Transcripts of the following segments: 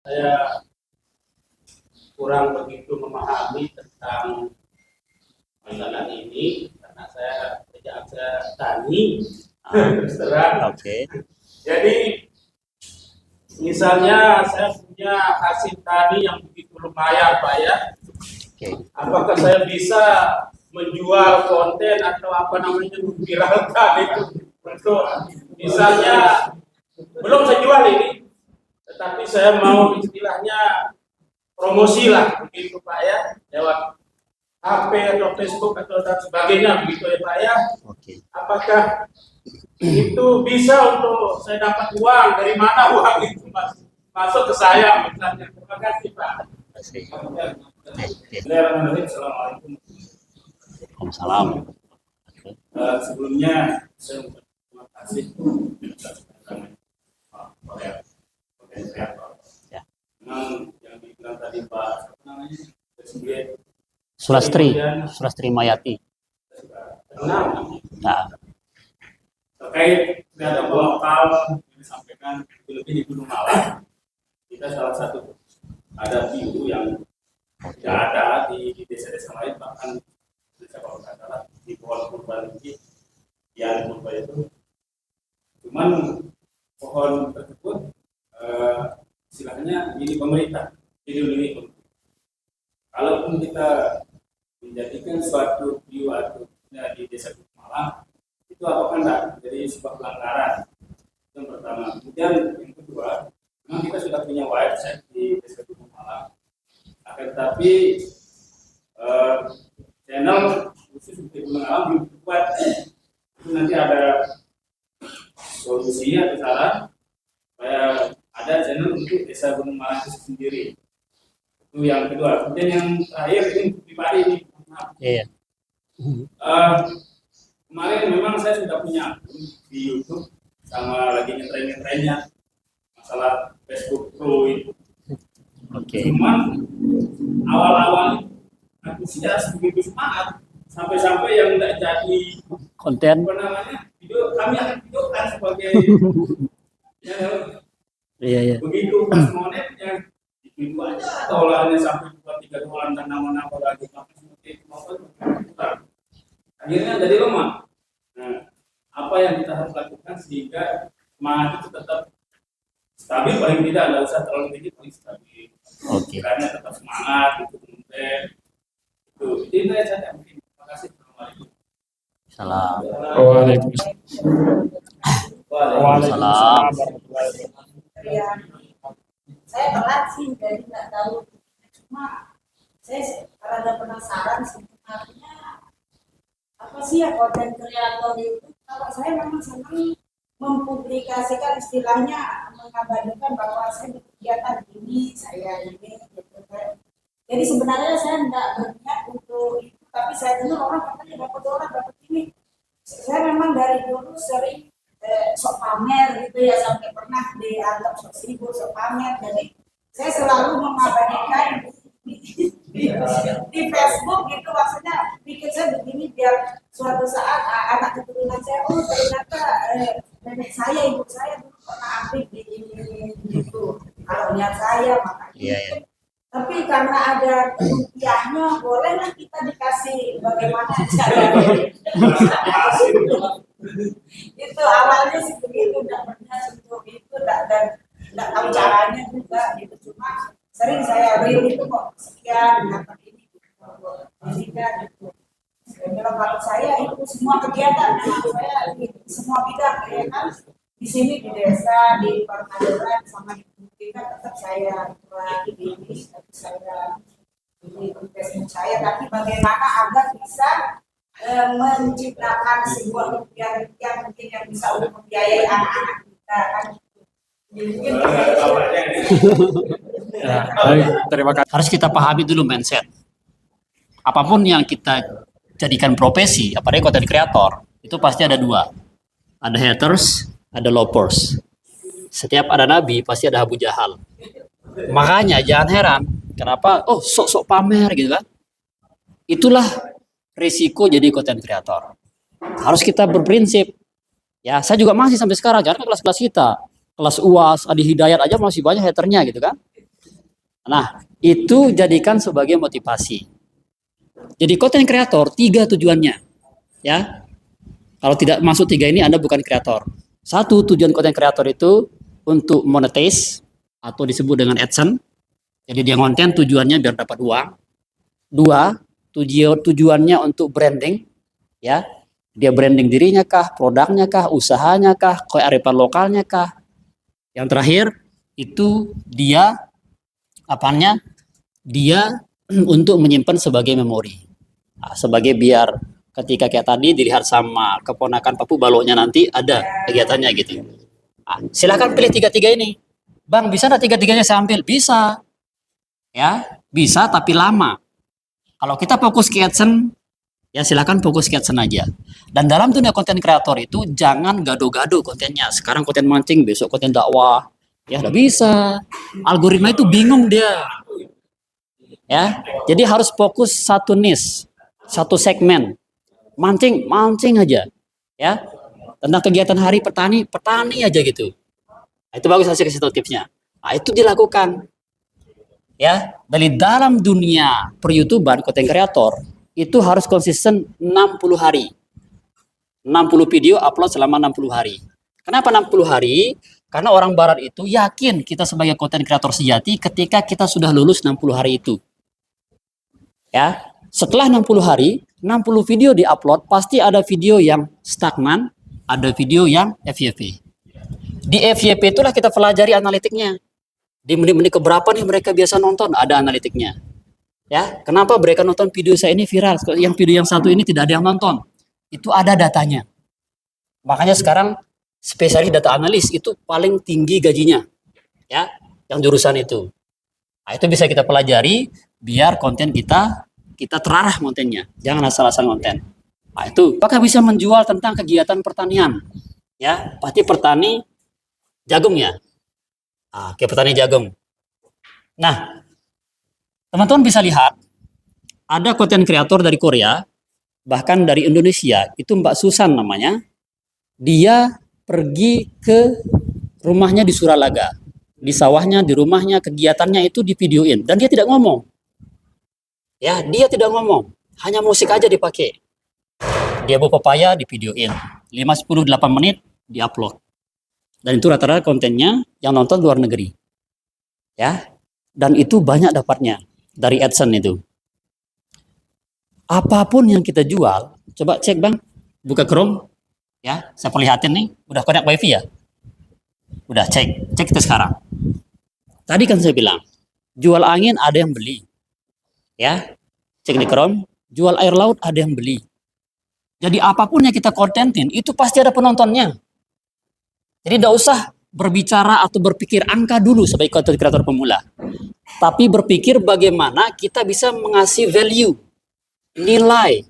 Saya kurang begitu memahami tentang makanan ini karena saya tani. Terus terang. Oke. Jadi misalnya saya punya hasil tani yang begitu lumayan, Pak ya. Oke. Apakah saya bisa menjual konten atau apa namanya memviralkan itu untuk misalnya belum saya jual ini, tetapi saya mau istilahnya promosi lah begitu Pak ya, lewat HP atau Facebook atau dan sebagainya begitu ya Pak ya. Oke. Apakah itu bisa untuk saya dapat uang, dari mana uang itu masuk ke saya misalnya? Terima kasih Pak. Terima kasih. Assalamualaikum. Waalaikumsalam. Sebelumnya saya terima kasih atas kedatangan Pak Kreator. Ya. Memang yang dibilang tadi Pak apa namanya Sulastri Mayati. Nah, terkait ada lokal yang disampaikan lebih di Gunung Malang, kita salah satu ada pintu yang tidak ada di desa-desa lain, bahkan desa kalau nggak salah di pohon Purbalinggi yang Purba itu, cuman pohon tersebut istilahnya ini pemerintah dilindungi. Kalaupun kita menjadikan suatu view atau di desa Gunung Malang, itu apakah enggak jadi sebuah pelanggaran? Yang pertama. Kemudian yang kedua, memang kita sudah punya website di desa Gunung Malang, akan tetapi channel khusus untuk Gunung Malang belum dibuat. Itu nanti ada solusinya atau saran supaya ada channel untuk desa Gunung Malang itu sendiri. Itu yang kedua. Kemudian yang terakhir ini pribadi ini. iya. Kemarin memang saya sudah punya akun di YouTube sama lagi ngetren-ngetrennya masalah Facebook Pro itu. Oke. Cuman awal-awal antusias begitu semangat sampai-sampai yang tidak jadi Konten. apa namanya video kami akan videokan sebagai ya, Iya. begitu pas monetnya itu aja dolarnya sampai 2-3 dolar dan nama-nama lagi seperti itu akhirnya jadi lemah. Nah, apa yang kita harus lakukan sehingga semangat itu tetap stabil, paling tidak nggak usah terlalu tinggi, paling stabil. Oke. Karena tetap semangat itu konten itu ya saja mungkin. Terima kasih. Salam. Waalaikumsalam. Ya, saya telat sih, jadi nggak tahu. Cuma saya rada penasaran sebenarnya apa sih ya konten kreator itu. Kalau saya memang senang mempublikasikan, istilahnya mengabadikan bahwa saya berkegiatan ini, saya ini, gitu kan. Jadi sebenarnya saya tidak berniat untuk itu, tapi saya dengar orang katanya dapat dolar, dapat ini. Saya memang dari dulu sering sok pamer gitu ya, sampai pernah dianggap sok sibuk, sok pamer. Jadi saya selalu mengabadikan di Facebook gitu, maksudnya bikin saya begini biar suatu saat anak keturunan saya, oh ternyata nenek saya, ibu saya dulu pernah aktif di ini gitu. Kalau lihat saya makanya. Iya. Tapi karena ada rupiahnya, bolehlah kita dikasih bagaimana caranya. Itu awalnya sih begitu, nggak pernah sentuh itu, dan nggak tahu caranya juga gitu. Cuma sering saya real itu kok sekian dapat ini gitu. Jadi kan gitu. Kalau saya itu semua kegiatan saya di semua bidang ya kan, di sini di desa, di perkantoran sama di pendidikan tetap saya buat ini, saya ini investment saya, tapi bagaimana agar bisa menciptakan sebuah rupiah yang mungkin yang bisa untuk membiayai anak-anak kita kan. Mungkin Ya, terima kasih. Harus kita pahami dulu mindset. Apapun yang kita jadikan profesi, apalagi konten kreator, itu pasti ada dua. Ada haters, ada lovers. Setiap ada nabi pasti ada Abu Jahal. Makanya jangan heran kenapa sok-sok pamer gitu kan. Itulah risiko jadi konten kreator. Harus kita berprinsip. Ya, saya juga masih sampai sekarang, jangan kelas-kelas kita. Kelas UAS, Adi Hidayat aja masih banyak haternya gitu kan. Nah, itu jadikan sebagai motivasi. Jadi konten kreator 3 tujuannya, ya. Kalau tidak masuk 3 ini Anda bukan kreator. 1, tujuan konten kreator itu untuk monetize atau disebut dengan AdSense. Jadi dia konten tujuannya biar dapat uang. 2, tujuannya untuk branding, ya. Dia branding dirinya kah, produknya kah, usahanya kah, kearifan lokalnya kah. Yang terakhir itu dia apanya? Dia untuk menyimpan sebagai memori. Nah, sebagai biar ketika kayak tadi dilihat sama keponakan papu baloknya nanti ada kegiatannya gitu. Nah, silakan pilih 3-3 ini. Bang, bisa nggak 3-3-nya saya ambil? Bisa. Ya, bisa tapi lama. Kalau kita fokus ke AdSense, ya silakan fokus ke AdSense aja. Dan dalam dunia konten kreator itu jangan gado-gado kontennya. Sekarang konten mancing, besok konten dakwah. Ya, nggak bisa. Algoritma itu bingung dia. Ya, jadi harus fokus satu niche, satu segmen. Mancing, mancing aja. Ya. Tentang kegiatan hari petani, petani aja gitu. Nah, itu bagus, saya kasih tahu tipsnya. Nah, itu dilakukan. Ya, dari dalam dunia per-YouTuber, konten kreator, itu harus konsisten 60 hari. 60 video upload selama 60 hari. Kenapa 60 hari? Karena orang barat itu yakin kita sebagai konten kreator sejati ketika kita sudah lulus 60 hari itu. Ya, setelah 60 hari, 60 video diupload, pasti ada video yang stagnan, ada video yang FYP. Di FYP itulah kita pelajari analitiknya. Di menit-menit keberapa nih mereka biasa nonton, ada analitiknya. Ya, kenapa mereka nonton video saya ini viral, yang video yang satu ini tidak ada yang nonton? Itu ada datanya. Makanya sekarang spesialis data analis itu paling tinggi gajinya. Ya, yang jurusan itu. Nah, itu bisa kita pelajari biar konten kita terarah kontennya. Jangan asal-asal konten. Nah, itu apakah bisa menjual tentang kegiatan pertanian? Ya, pasti petani jagung ya. Nah, kayak petani jagung. Nah, teman-teman bisa lihat ada konten kreator dari Korea, bahkan dari Indonesia, itu Mbak Susan namanya. Dia pergi ke rumahnya di Suralaga. Di sawahnya, di rumahnya, kegiatannya itu divideoin. Dan dia tidak ngomong. Ya, dia tidak ngomong. Hanya musik aja dipakai. Dia bawa pepaya divideoin. 5-10-8 menit diupload. Dan itu rata-rata kontennya yang nonton luar negeri. Ya. Dan itu banyak dapatnya dari AdSense itu. Apapun yang kita jual, coba cek Bang, buka Chrome. Ya, saya perlihatin nih, udah connect wifi ya? Udah, cek itu sekarang. Tadi kan saya bilang, jual angin ada yang beli. Ya, cek di Chrome, jual air laut ada yang beli. Jadi apapun yang kita kontenin, itu pasti ada penontonnya. Jadi tidak usah berbicara atau berpikir angka dulu sebagai konten kreator pemula. Tapi berpikir bagaimana kita bisa mengasih value, nilai,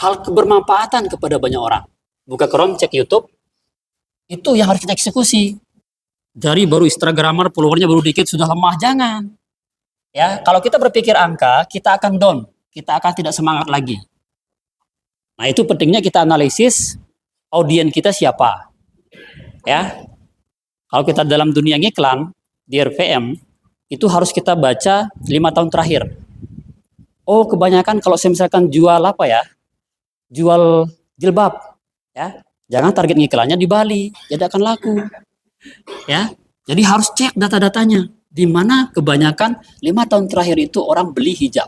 hal kebermanfaatan kepada banyak orang. Buka Chrome, cek YouTube, itu yang harus kita eksekusi. Dari baru Instagramer, followernya baru dikit, sudah lemah, jangan. Ya, kalau kita berpikir angka, kita akan down, kita akan tidak semangat lagi. Nah, itu pentingnya kita analisis audiens kita siapa. Ya, kalau kita dalam dunia iklan di RVM, itu harus kita baca 5 tahun terakhir. Oh, kebanyakan kalau saya misalkan jual apa ya, jual jilbab, ya, jangan target iklannya di Bali, jadi akan laku. Ya, jadi harus cek data-datanya. Di mana kebanyakan 5 tahun terakhir itu orang beli hijab.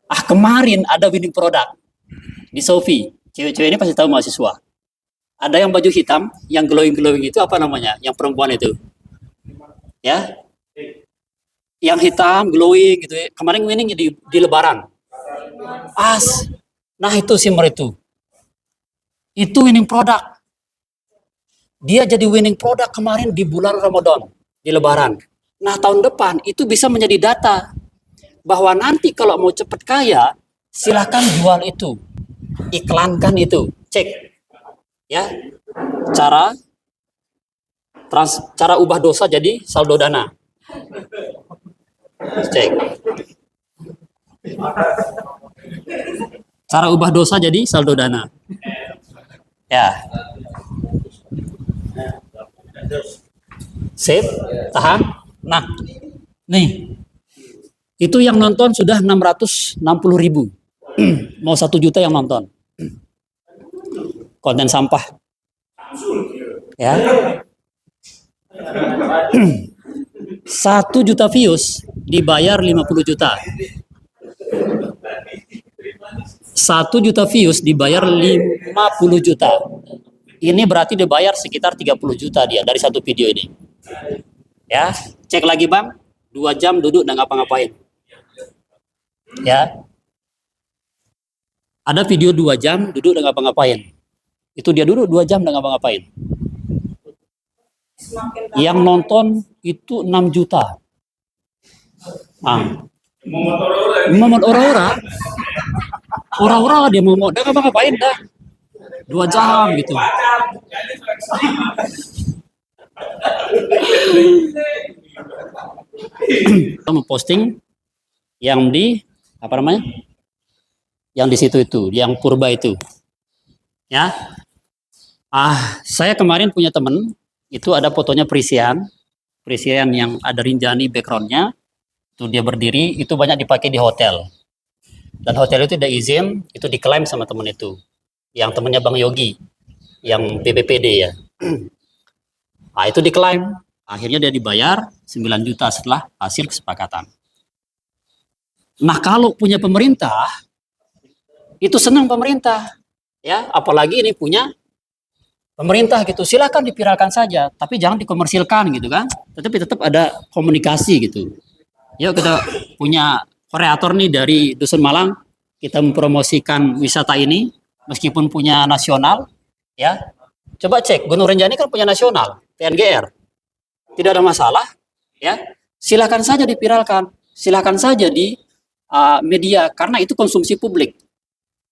Ah, kemarin ada winning product di Shopee. Cewek-cewek ini pasti tahu mahasiswa. Ada yang baju hitam, yang glowing-glowing itu apa namanya? Yang perempuan itu. Ya. Yang hitam, glowing gitu. Kemarin winning di Lebaran. As. Nah, itu shimmer itu. Itu winning product. Dia jadi winning product kemarin di bulan Ramadan, di Lebaran. Nah, tahun depan itu bisa menjadi data bahwa nanti kalau mau cepat kaya, silahkan jual itu. Iklankan itu. Cek. Ya, cara ubah dosa jadi saldo dana. Cek. Cara ubah dosa jadi saldo dana. Ya. Save, tahan. Nah, Nih, itu yang nonton sudah 660.000. Mau 1 juta yang nonton. Konten sampah. Ya. 1 juta views dibayar 50 juta. 1 juta views dibayar 50 juta. Ini berarti dibayar sekitar 30 juta dia dari satu video ini. Ya, cek lagi Bang. 2 jam duduk dan ngapa-ngapain. Ya. Ada video 2 jam duduk dan ngapa-ngapain. Itu dia duduk 2 jam dan ngapa-ngapain. Yang nonton itu 6 juta. Momot ora-ora. Ora-ora dia mau dah ngapa-ngapain dah. 2 jam gitu. Kita memposting yang di apa namanya? Yang di situ itu, yang purba itu. Ya. Saya kemarin punya temen, itu ada fotonya Prisian yang ada Rinjani backgroundnya, itu dia berdiri, itu banyak dipakai di hotel. Dan hotel itu tidak izin, itu diklaim sama temen itu. Yang temennya Bang Yogi, yang BPPD ya. Itu diklaim, akhirnya dia dibayar 9 juta setelah hasil kesepakatan. Nah kalau punya pemerintah, itu senang pemerintah, ya apalagi ini punya pemerintah gitu, silakan dipiralkan saja, tapi jangan dikomersilkan gitu kan, tetapi tetap ada komunikasi gitu. Yuk kita punya kreator nih dari Dusun Malang, kita mempromosikan wisata ini, meskipun punya nasional, ya coba cek Gunung Rinjani kan punya nasional, TNGR, tidak ada masalah, ya silakan saja dipiralkan, silakan saja di media, karena itu konsumsi publik.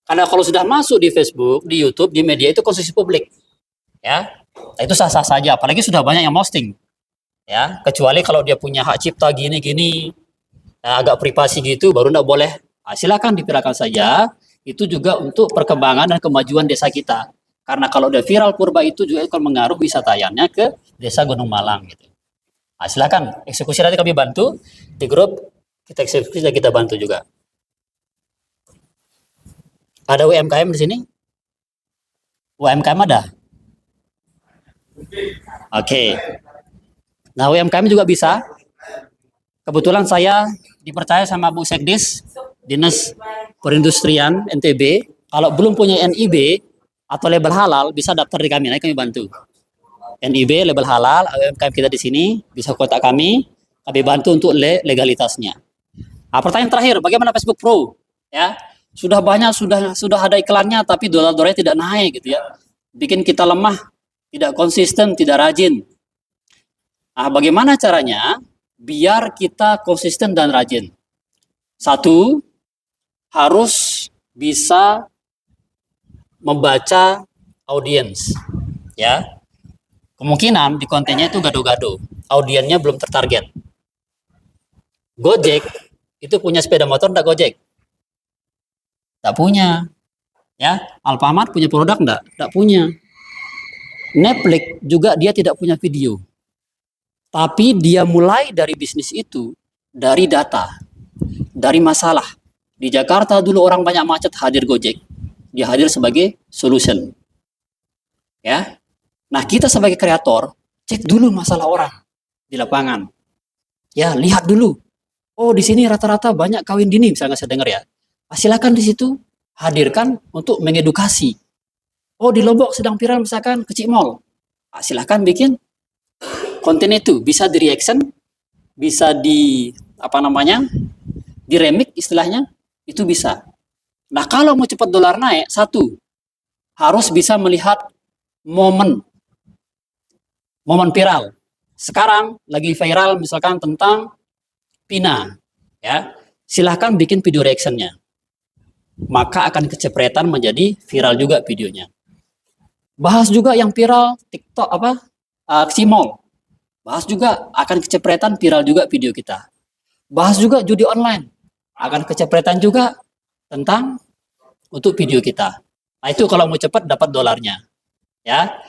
Karena kalau sudah masuk di Facebook, di YouTube, di media itu konsumsi publik, ya itu sah-sah saja. Apalagi sudah banyak yang posting, ya kecuali kalau dia punya hak cipta gini-gini, agak privasi gitu, baru tidak boleh. Silakan dipiralkan saja. Itu juga untuk perkembangan dan kemajuan desa kita. Karena kalau udah viral purba itu juga akan mengaruh wisatayannya ke desa Gunung Malang gitu. Silakan eksekusi, nanti kami bantu di grup, kita eksekusi dan kita bantu juga. Ada UMKM di sini? UMKM ada? Oke. Nah UMKM juga bisa. Kebetulan saya dipercaya sama Bu Sekdis, Dinas Perindustrian NTB. Kalau belum punya NIB atau label halal, bisa daftar di kami, nanti kami bantu. NIB, label halal, UMKM kita di sini, bisa kontak kami bantu untuk legalitasnya. Pertanyaan terakhir, bagaimana Facebook Pro? Ya, sudah banyak, sudah ada iklannya, tapi dolar-dolarnya tidak naik gitu ya. Bikin kita lemah, tidak konsisten, tidak rajin. Bagaimana caranya biar kita konsisten dan rajin? 1, harus bisa membaca audiens, ya. Kemungkinan di kontennya itu gado-gado, audiennya belum tertarget. Gojek itu punya sepeda motor, enggak Gojek? Enggak punya. Ya, Alfamart punya produk enggak punya. Netflix juga dia tidak punya video. Tapi dia mulai dari bisnis itu dari data, dari masalah. Di Jakarta dulu orang banyak macet, hadir Gojek. Dia hadir sebagai solution. Ya. Nah, kita sebagai kreator cek dulu masalah orang di lapangan. Ya, lihat dulu. Oh, di sini rata-rata banyak kawin dini, misalnya saya dengar ya. Silakan di situ hadirkan untuk mengedukasi. Oh, di Lombok sedang viral misalkan kecik mall. Silakan bikin konten itu, bisa di reaction, bisa di di remix istilahnya, itu bisa. Nah, kalau mau cepat dolar naik, 1, harus bisa melihat momen viral. Sekarang lagi viral misalkan tentang Pina, ya. Silahkan bikin video reactionnya. Maka akan kecepretan menjadi viral juga videonya. Bahas juga yang viral TikTok Cimol. Bahas juga akan kecepretan viral juga video kita. Bahas juga judi online. Akan kecepretan juga tentang untuk video kita. Nah, itu kalau mau cepat dapat dolarnya. Ya.